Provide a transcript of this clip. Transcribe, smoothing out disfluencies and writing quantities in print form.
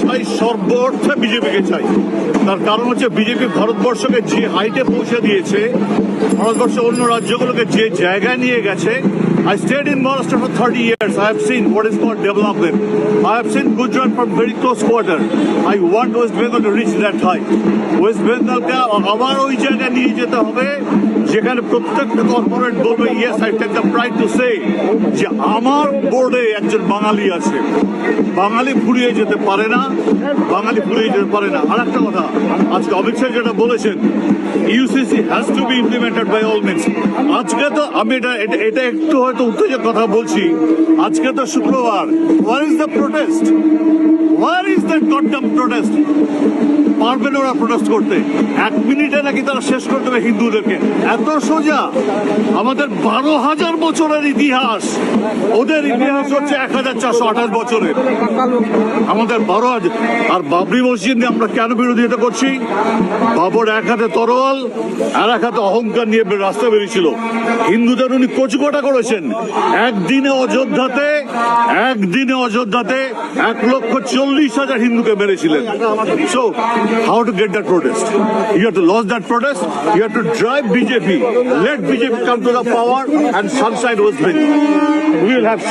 ভাই সর্ব অর্থে বিজেপিকে চাই। তার কারণ হচ্ছে বিজেপি ভারতবর্ষকে যে হাইটে পৌঁছে দিয়েছে, ভারতবর্ষের অন্য রাজ্যগুলোকে যে জায়গায় নিয়ে গেছে। I stayed in Maharashtra for 30 years. I have seen what is called development. I have seen Gujarat from very close quarter. I want West Bengal to reach that height. West Bengal কে আবার ওই জায়গায় নিয়ে যেতে হবে যেখানে প্রত্যেকটা corporate বলবে yes I take the pride to say যে আমার বোর্ডে একজন বাঙালি আছে। বাঙালি ফুরিয়ে যেতে পারে না, বাঙালি ফুরিয়ে যেতে পারে না। আর একটা কথা, আজকে অমিত শাহ যেটা বলেছেন, UCC has to be implemented by all means. আজকে তো আমি এটা একটু হয়তো উত্তেজক কথা বলছি, আজকে তো শুক্রবার। Where is the protest? Where is that goddamn protest? পারবেন ওরা প্রোটেস্ট করতে? 1 মিনিটে নাকি তারা শেষ করে দেবে হিন্দুদেরকে? এত সোজা? আমাদের 12,000 বছরের ইতিহাস, ওদের ইতিহাস হচ্ছে 1428 বছরের। আমাদের 12,000। আর বাবরি মসজিদ নিয়ে আমরা কেন বিরোধিতা করছি? বাবর এক হাতে তরোয়াল আর এক হাতে অহংকার নিয়ে রাস্তা বেরিয়েছিল। হিন্দুদের উনি কচুকটা করেছেন। একদিনে অযোধ্যাতে 1,40,000 হিন্দুকে মেরেছিলেন। So how to get that protest? You have to lose that protest. You have to drive BJP. Let BJP come to the power and sunshine West Bengal. We will have